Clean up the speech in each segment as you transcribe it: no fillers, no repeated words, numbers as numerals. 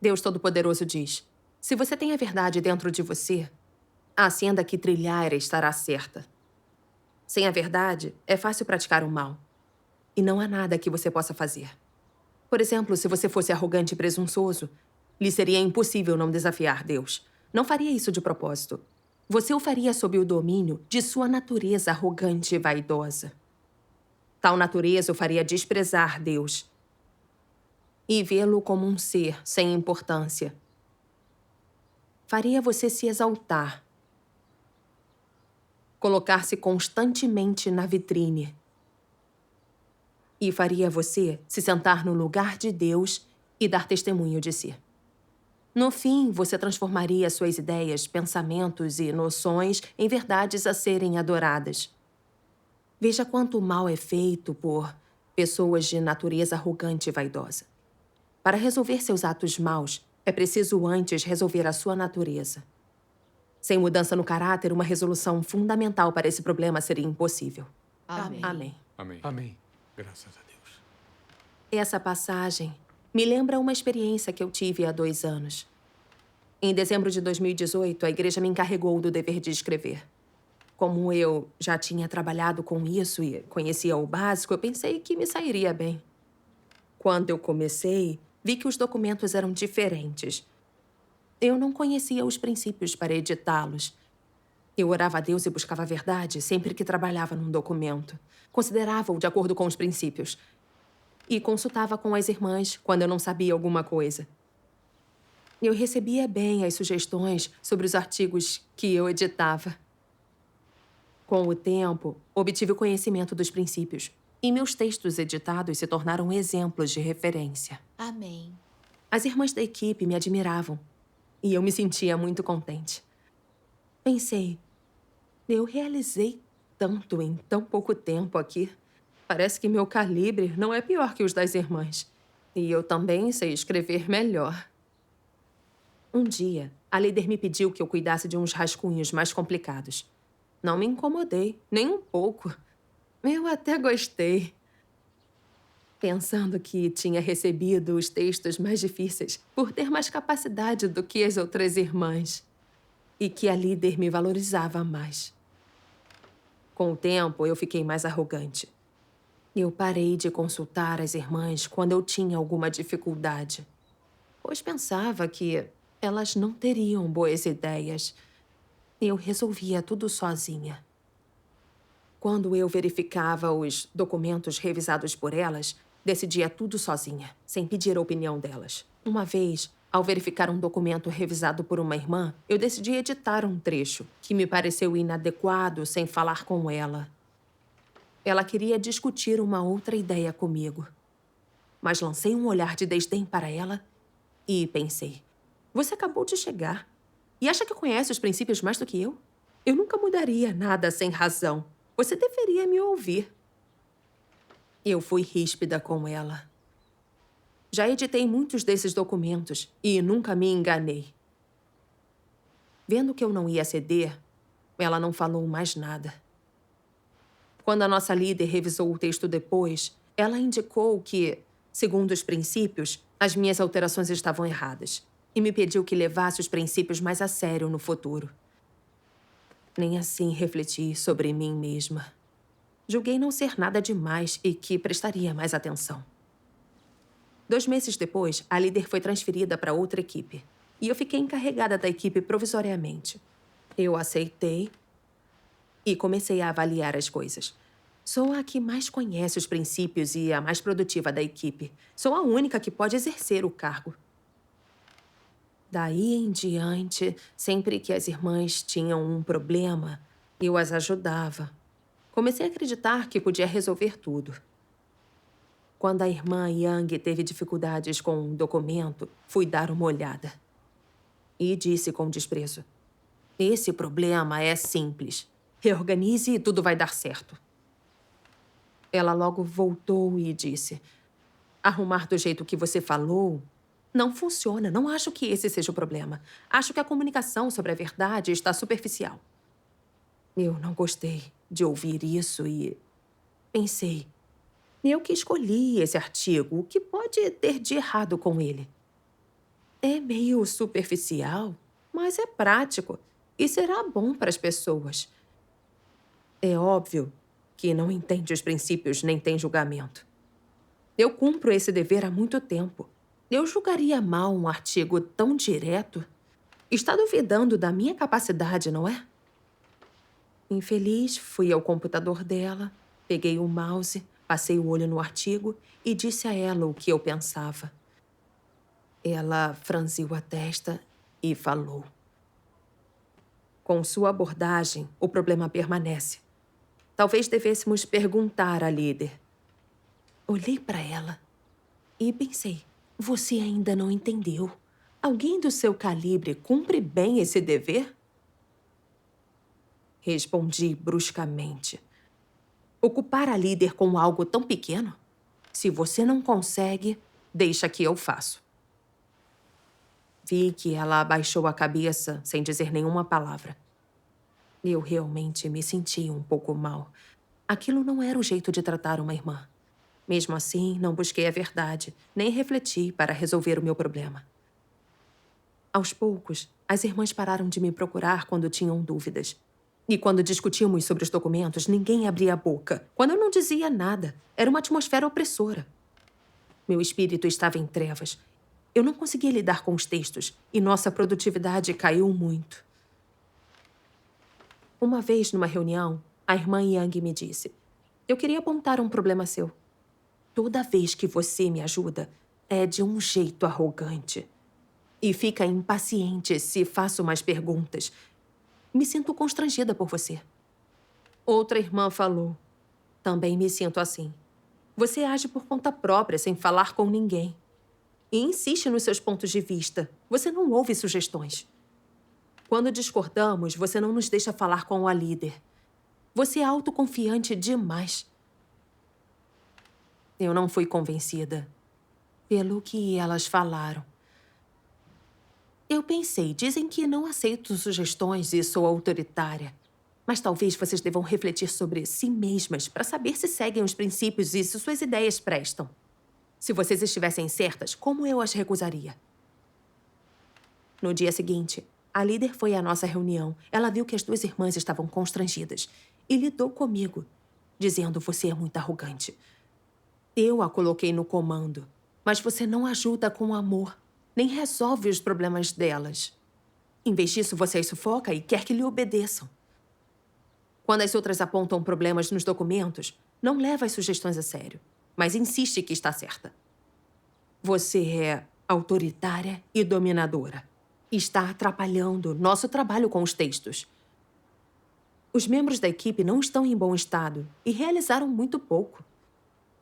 Deus Todo-Poderoso diz: se você tem a verdade dentro de você, a senda que trilhar estará certa. Sem a verdade, é fácil praticar o mal. E não há nada que você possa fazer. Por exemplo, se você fosse arrogante e presunçoso, lhe seria impossível não desafiar Deus. Não faria isso de propósito. Você o faria sob o domínio de sua natureza arrogante e vaidosa. Tal natureza o faria desprezar Deus e vê-lo como um ser sem importância. Faria você se exaltar, colocar-se constantemente na vitrine. E faria você se sentar no lugar de Deus e dar testemunho de si. No fim, você transformaria suas ideias, pensamentos e noções em verdades a serem adoradas. Veja quanto mal é feito por pessoas de natureza arrogante e vaidosa. Para resolver seus atos maus, é preciso antes resolver a sua natureza. Sem mudança no caráter, uma resolução fundamental para esse problema seria impossível. Amém. Amém. Amém. Amém. Graças a Deus. Essa passagem me lembra uma experiência que eu tive há 2 anos. Em dezembro de 2018, a igreja me encarregou do dever de escrever. Como eu já tinha trabalhado com isso e conhecia o básico, eu pensei que me sairia bem. Quando eu comecei, vi que os documentos eram diferentes. Eu não conhecia os princípios para editá-los. Eu orava a Deus e buscava a verdade sempre que trabalhava num documento. Considerava-o de acordo com os princípios. E consultava com as irmãs quando eu não sabia alguma coisa. Eu recebia bem as sugestões sobre os artigos que eu editava. Com o tempo, obtive o conhecimento dos princípios, e meus textos editados se tornaram exemplos de referência. Amém. As irmãs da equipe me admiravam, e eu me sentia muito contente. Pensei, eu realizei tanto em tão pouco tempo aqui. Parece que meu calibre não é pior que os das irmãs. E eu também sei escrever melhor. Um dia, a líder me pediu que eu cuidasse de uns rascunhos mais complicados. Não me incomodei, nem um pouco. Eu até gostei. Pensando que tinha recebido os textos mais difíceis por ter mais capacidade do que as outras irmãs. E que a líder me valorizava mais. Com o tempo, eu fiquei mais arrogante. Eu parei de consultar as irmãs quando eu tinha alguma dificuldade, pois pensava que elas não teriam boas ideias. Eu resolvia tudo sozinha. Quando eu verificava os documentos revisados por elas, decidia tudo sozinha, sem pedir a opinião delas. Uma vez, ao verificar um documento revisado por uma irmã, eu decidi editar um trecho que me pareceu inadequado sem falar com ela. Ela queria discutir uma outra ideia comigo. Mas lancei um olhar de desdém para ela e pensei: você acabou de chegar e acha que conhece os princípios mais do que eu? Eu nunca mudaria nada sem razão. Você deveria me ouvir. Eu fui ríspida com ela. Já editei muitos desses documentos e nunca me enganei. Vendo que eu não ia ceder, ela não falou mais nada. Quando a nossa líder revisou o texto depois, ela indicou que, segundo os princípios, as minhas alterações estavam erradas e me pediu que levasse os princípios mais a sério no futuro. Nem assim refleti sobre mim mesma. Julguei não ser nada demais e que prestaria mais atenção. 2 meses depois, a líder foi transferida para outra equipe e eu fiquei encarregada da equipe provisoriamente. Eu aceitei e comecei a avaliar as coisas. Sou a que mais conhece os princípios e a mais produtiva da equipe. Sou a única que pode exercer o cargo. Daí em diante, sempre que as irmãs tinham um problema, eu as ajudava. Comecei a acreditar que podia resolver tudo. Quando a irmã Yang teve dificuldades com um documento, fui dar uma olhada. E disse com desprezo: esse problema é simples. Reorganize e tudo vai dar certo. Ela logo voltou e disse: arrumar do jeito que você falou não funciona. Não acho que esse seja o problema. Acho que a comunicação sobre a verdade está superficial. Eu não gostei de ouvir isso e pensei: eu que escolhi esse artigo, o que pode ter de errado com ele? É meio superficial, mas é prático e será bom para as pessoas. É óbvio que não entende os princípios nem tem julgamento. Eu cumpro esse dever há muito tempo. Eu julgaria mal um artigo tão direto. Está duvidando da minha capacidade, não é? Infeliz, fui ao computador dela, peguei o mouse, passei o olho no artigo e disse a ela o que eu pensava. Ela franziu a testa e falou. Com sua abordagem, o problema permanece. Talvez devêssemos perguntar à líder. Olhei para ela e pensei, você ainda não entendeu. Alguém do seu calibre cumpre bem esse dever? Respondi bruscamente. Ocupar a líder com algo tão pequeno? Se você não consegue, deixa que eu faço. Vi que ela abaixou a cabeça sem dizer nenhuma palavra. Eu realmente me senti um pouco mal. Aquilo não era o jeito de tratar uma irmã. Mesmo assim, não busquei a verdade, nem refleti para resolver o meu problema. Aos poucos, as irmãs pararam de me procurar quando tinham dúvidas. E quando discutíamos sobre os documentos, ninguém abria a boca. Quando eu não dizia nada, era uma atmosfera opressora. Meu espírito estava em trevas. Eu não conseguia lidar com os textos e nossa produtividade caiu muito. Uma vez, numa reunião, a irmã Yang me disse: eu queria apontar um problema seu. Toda vez que você me ajuda, é de um jeito arrogante. E fica impaciente se faço mais perguntas. Me sinto constrangida por você. Outra irmã falou: também me sinto assim. Você age por conta própria, sem falar com ninguém. E insiste nos seus pontos de vista. Você não ouve sugestões. Quando discordamos, você não nos deixa falar com a líder. Você é autoconfiante demais. Eu não fui convencida pelo que elas falaram. Eu pensei, dizem que não aceito sugestões e sou autoritária. Mas talvez vocês devam refletir sobre si mesmas para saber se seguem os princípios e se suas ideias prestam. Se vocês estivessem certas, como eu as recusaria? No dia seguinte, a líder foi à nossa reunião. Ela viu que as duas irmãs estavam constrangidas e lidou comigo, dizendo: você é muito arrogante. Eu a coloquei no comando, mas você não ajuda com amor, nem resolve os problemas delas. Em vez disso, você as sufoca e quer que lhe obedeçam. Quando as outras apontam problemas nos documentos, não leva as sugestões a sério, mas insiste que está certa. Você é autoritária e dominadora. Está atrapalhando nosso trabalho com os textos. Os membros da equipe não estão em bom estado e realizaram muito pouco.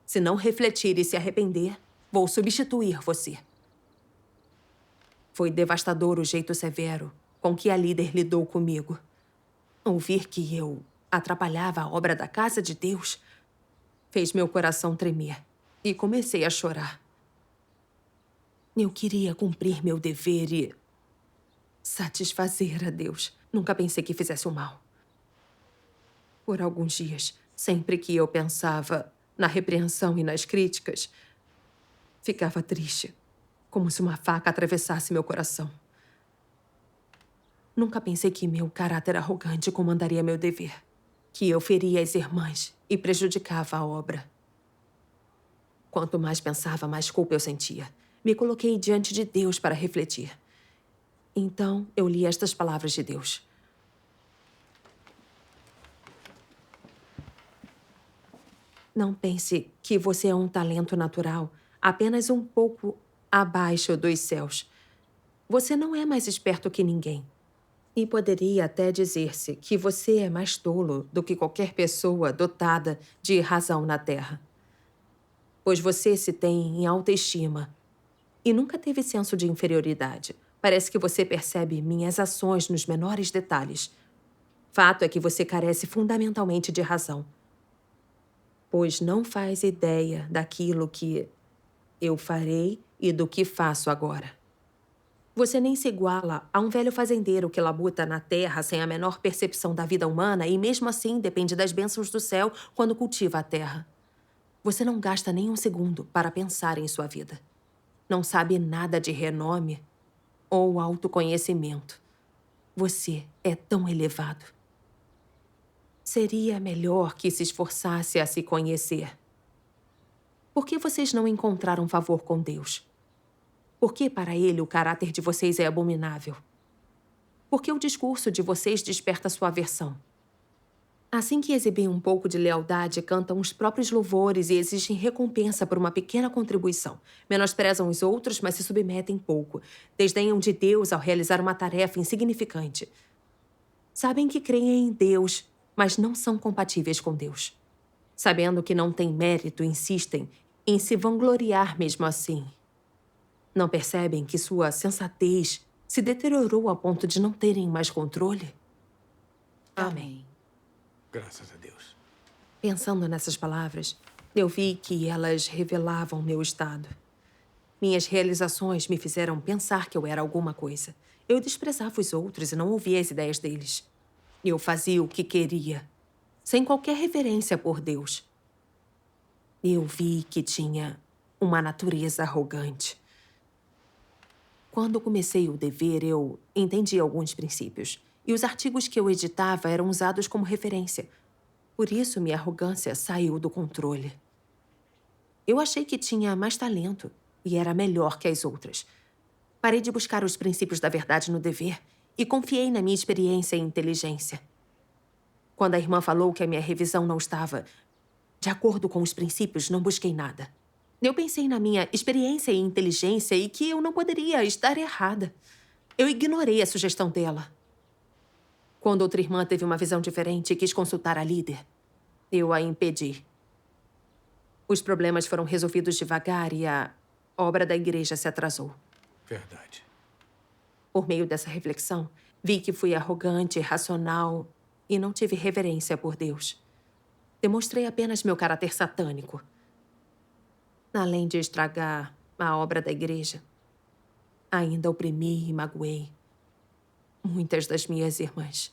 Se não refletir e se arrepender, vou substituir você. Foi devastador o jeito severo com que a líder lidou comigo. Ouvir que eu atrapalhava a obra da casa de Deus fez meu coração tremer e comecei a chorar. Eu queria cumprir meu dever e satisfazer a Deus. Nunca pensei que fizesse o mal. Por alguns dias, sempre que eu pensava na repreensão e nas críticas, ficava triste, como se uma faca atravessasse meu coração. Nunca pensei que meu caráter arrogante comandaria meu dever, que eu feria as irmãs e prejudicava a obra. Quanto mais pensava, mais culpa eu sentia. Me coloquei diante de Deus para refletir. Então, eu li estas palavras de Deus. Não pense que você é um talento natural, apenas um pouco abaixo dos céus. Você não é mais esperto que ninguém. E poderia até dizer-se que você é mais tolo do que qualquer pessoa dotada de razão na Terra. Pois você se tem em alta estima e nunca teve senso de inferioridade. Parece que você percebe minhas ações nos menores detalhes. Fato é que você carece fundamentalmente de razão, pois não faz ideia daquilo que eu farei e do que faço agora. Você nem se iguala a um velho fazendeiro que labuta na terra sem a menor percepção da vida humana e mesmo assim depende das bênçãos do céu quando cultiva a terra. Você não gasta nem um segundo para pensar em sua vida. Não sabe nada de renome ou autoconhecimento. Você é tão elevado. Seria melhor que se esforçasse a se conhecer. Por que vocês não encontraram favor com Deus? Por que para ele o caráter de vocês é abominável? Por que o discurso de vocês desperta sua aversão? Assim que exibem um pouco de lealdade, cantam os próprios louvores e exigem recompensa por uma pequena contribuição. Menosprezam os outros, mas se submetem pouco. Desdenham de Deus ao realizar uma tarefa insignificante. Sabem que creem em Deus, mas não são compatíveis com Deus. Sabendo que não têm mérito, insistem em se vangloriar mesmo assim. Não percebem que sua sensatez se deteriorou a ponto de não terem mais controle? Amém. Graças a Deus. Pensando nessas palavras, eu vi que elas revelavam meu estado. Minhas realizações me fizeram pensar que eu era alguma coisa. Eu desprezava os outros e não ouvia as ideias deles. Eu fazia o que queria, sem qualquer reverência por Deus. Eu vi que tinha uma natureza arrogante. Quando comecei o dever, eu entendi alguns princípios. E os artigos que eu editava eram usados como referência. Por isso, minha arrogância saiu do controle. Eu achei que tinha mais talento e era melhor que as outras. Parei de buscar os princípios da verdade no dever e confiei na minha experiência e inteligência. Quando a irmã falou que a minha revisão não estava de acordo com os princípios, não busquei nada. Eu pensei na minha experiência e inteligência e que eu não poderia estar errada. Eu ignorei a sugestão dela. Quando outra irmã teve uma visão diferente e quis consultar a líder, eu a impedi. Os problemas foram resolvidos devagar e a obra da igreja se atrasou. Verdade. Por meio dessa reflexão, vi que fui arrogante, irracional e não tive reverência por Deus. Demonstrei apenas meu caráter satânico. Além de estragar a obra da igreja, ainda oprimi e magoei muitas das minhas irmãs.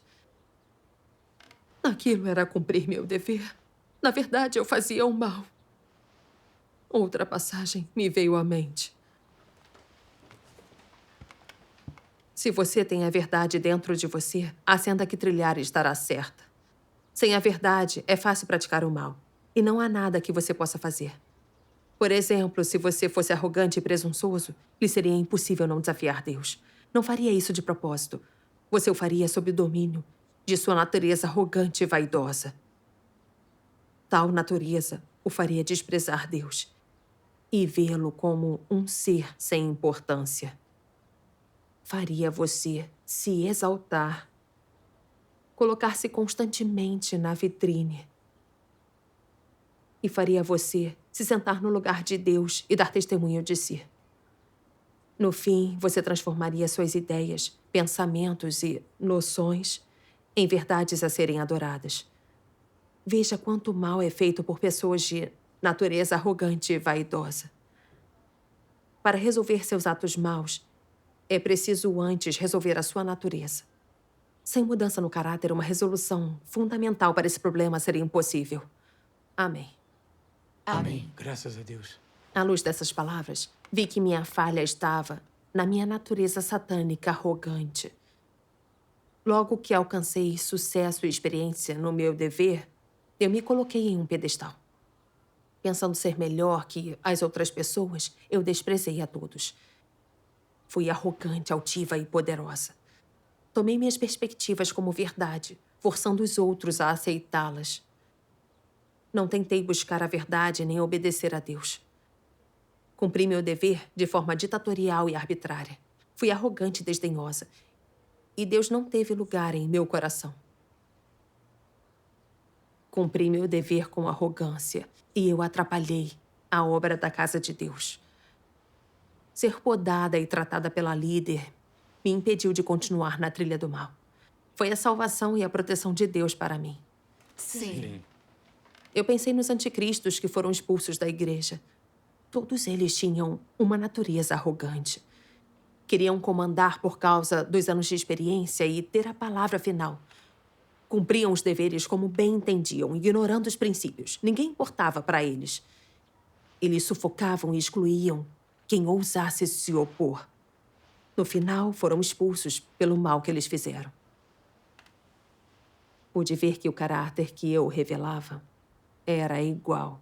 Aquilo era cumprir meu dever. Na verdade, eu fazia o mal. Outra passagem me veio à mente. Se você tem a verdade dentro de você, a senda que trilhar estará certa. Sem a verdade, é fácil praticar o mal. E não há nada que você possa fazer. Por exemplo, se você fosse arrogante e presunçoso, lhe seria impossível não desafiar Deus. Não faria isso de propósito. Você o faria sob o domínio de sua natureza arrogante e vaidosa. Tal natureza o faria desprezar Deus e vê-lo como um ser sem importância. Faria você se exaltar, colocar-se constantemente na vitrine. E faria você se sentar no lugar de Deus e dar testemunho de si. No fim, você transformaria suas ideias, pensamentos e noções em verdades a serem adoradas. Veja quanto mal é feito por pessoas de natureza arrogante e vaidosa. Para resolver seus atos maus, é preciso antes resolver a sua natureza. Sem mudança no caráter, uma resolução fundamental para esse problema seria impossível. Amém. Amém. Graças a Deus. À luz dessas palavras, vi que minha falha estava na minha natureza satânica arrogante. Logo que alcancei sucesso e experiência no meu dever, eu me coloquei em um pedestal. Pensando ser melhor que as outras pessoas, eu desprezei a todos. Fui arrogante, altiva e poderosa. Tomei minhas perspectivas como verdade, forçando os outros a aceitá-las. Não tentei buscar a verdade nem obedecer a Deus. Cumpri meu dever de forma ditatorial e arbitrária. Fui arrogante e desdenhosa. E Deus não teve lugar em meu coração. Cumpri meu dever com arrogância e eu atrapalhei a obra da casa de Deus. Ser podada e tratada pela líder me impediu de continuar na trilha do mal. Foi a salvação e a proteção de Deus para mim. Sim. Eu pensei nos anticristos que foram expulsos da igreja. Todos eles tinham uma natureza arrogante. Queriam comandar por causa dos anos de experiência e ter a palavra final. Cumpriam os deveres como bem entendiam, ignorando os princípios. Ninguém importava para eles. Eles sufocavam e excluíam quem ousasse se opor. No final, foram expulsos pelo mal que eles fizeram. Pude ver que o caráter que eu revelava era igual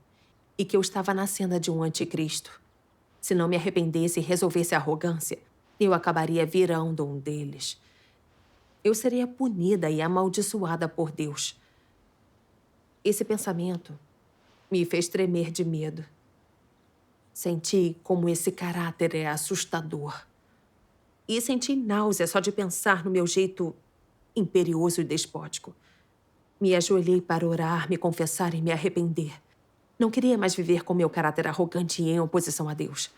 e que eu estava na senda de um anticristo. Se não me arrependesse e resolvesse a arrogância, eu acabaria virando um deles. Eu seria punida e amaldiçoada por Deus. Esse pensamento me fez tremer de medo. Senti como esse caráter é assustador. E senti náusea só de pensar no meu jeito imperioso e despótico. Me ajoelhei para orar, me confessar e me arrepender. Não queria mais viver com meu caráter arrogante e em oposição a Deus.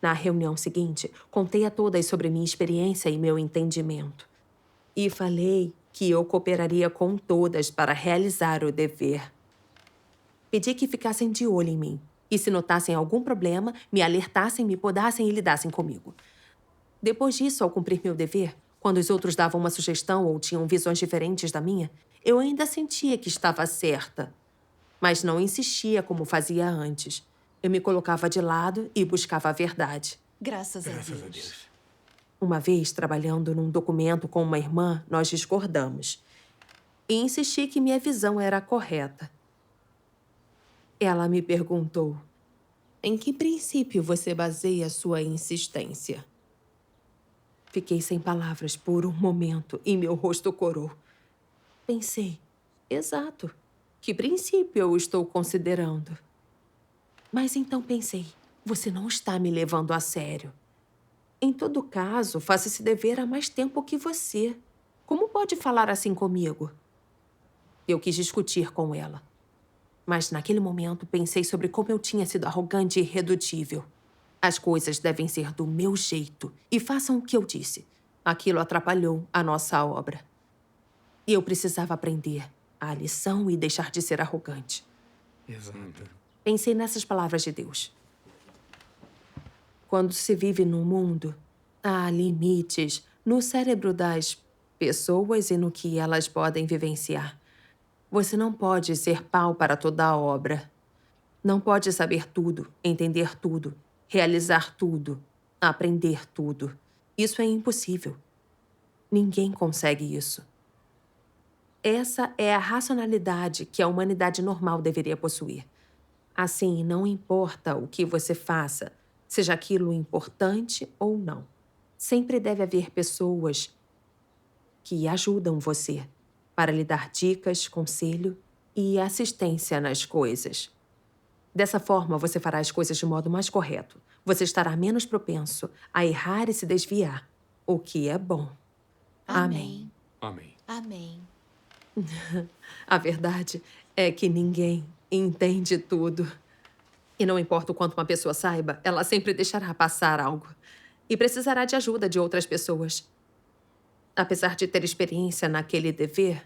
Na reunião seguinte, contei a todas sobre minha experiência e meu entendimento. E falei que eu cooperaria com todas para realizar o dever. Pedi que ficassem de olho em mim. E se notassem algum problema, me alertassem, me podassem e lidassem comigo. Depois disso, ao cumprir meu dever, quando os outros davam uma sugestão ou tinham visões diferentes da minha, eu ainda sentia que estava certa. Mas não insistia como fazia antes. Eu me colocava de lado e buscava a verdade. Graças a Graças a Deus. Deus. Uma vez, trabalhando num documento com uma irmã, nós discordamos. E insisti que minha visão era a correta. Ela me perguntou: em que princípio você baseia sua insistência? Fiquei sem palavras por um momento e meu rosto corou. Pensei: exato. Que princípio eu estou considerando? Mas então pensei: você não está me levando a sério. Em todo caso, faço esse dever há mais tempo que você. Como pode falar assim comigo? Eu quis discutir com ela. Mas naquele momento pensei sobre como eu tinha sido arrogante e irredutível. As coisas devem ser do meu jeito e façam o que eu disse. Aquilo atrapalhou a nossa obra. E eu precisava aprender a lição e deixar de ser arrogante. Exato. Pensei nessas palavras de Deus. Quando se vive num mundo, há limites no cérebro das pessoas e no que elas podem vivenciar. Você não pode ser pau para toda a obra. Não pode saber tudo, entender tudo, realizar tudo, aprender tudo. Isso é impossível. Ninguém consegue isso. Essa é a racionalidade que a humanidade normal deveria possuir. Assim, não importa o que você faça, seja aquilo importante ou não. Sempre deve haver pessoas que ajudam você para lhe dar dicas, conselho e assistência nas coisas. Dessa forma, você fará as coisas de modo mais correto. Você estará menos propenso a errar e se desviar, o que é bom. Amém. Amém. Amém. A verdade é que ninguém entende tudo. E não importa o quanto uma pessoa saiba, ela sempre deixará passar algo. E precisará de ajuda de outras pessoas. Apesar de ter experiência naquele dever,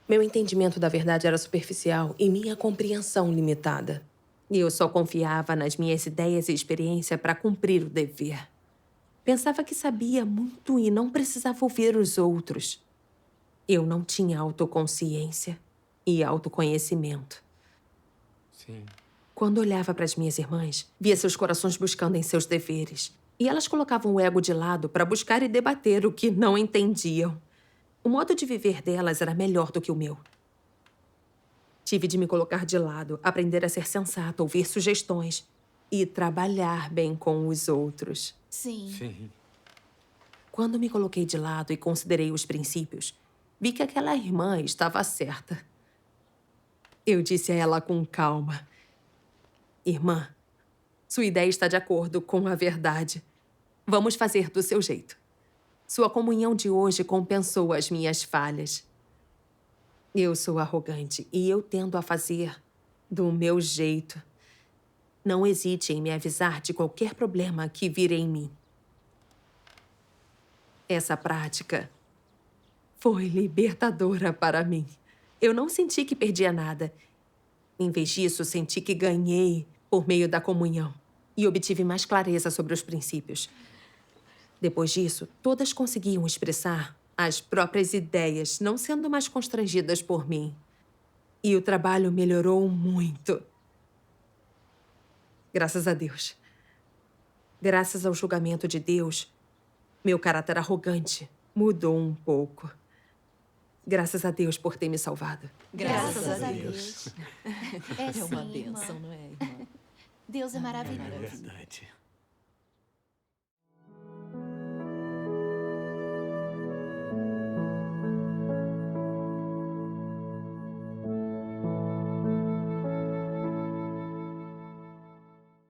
meu entendimento da verdade era superficial e minha compreensão limitada. E eu só confiava nas minhas ideias e experiência para cumprir o dever. Pensava que sabia muito e não precisava ouvir os outros. Eu não tinha autoconsciência e autoconhecimento. Sim. Quando olhava para as minhas irmãs, via seus corações buscando em seus deveres. E elas colocavam o ego de lado para buscar e debater o que não entendiam. O modo de viver delas era melhor do que o meu. Tive de me colocar de lado, aprender a ser sensata, ouvir sugestões e trabalhar bem com os outros. Sim. Sim. Quando me coloquei de lado e considerei os princípios, vi que aquela irmã estava certa. Eu disse a ela com calma: irmã, sua ideia está de acordo com a verdade. Vamos fazer do seu jeito. Sua comunhão de hoje compensou as minhas falhas. Eu sou arrogante e eu tendo a fazer do meu jeito. Não hesite em me avisar de qualquer problema que vir em mim. Essa prática foi libertadora para mim. Eu não senti que perdia nada. Em vez disso, senti que ganhei por meio da comunhão e obtive mais clareza sobre os princípios. Depois disso, todas conseguiam expressar as próprias ideias, não sendo mais constrangidas por mim. E o trabalho melhorou muito. Graças a Deus. Graças ao julgamento de Deus, Meu caráter arrogante mudou um pouco. Graças a Deus por ter me salvado. Graças a Deus. É É uma sim, bênção, irmã. não é, irmã? Deus é É maravilhoso. verdade.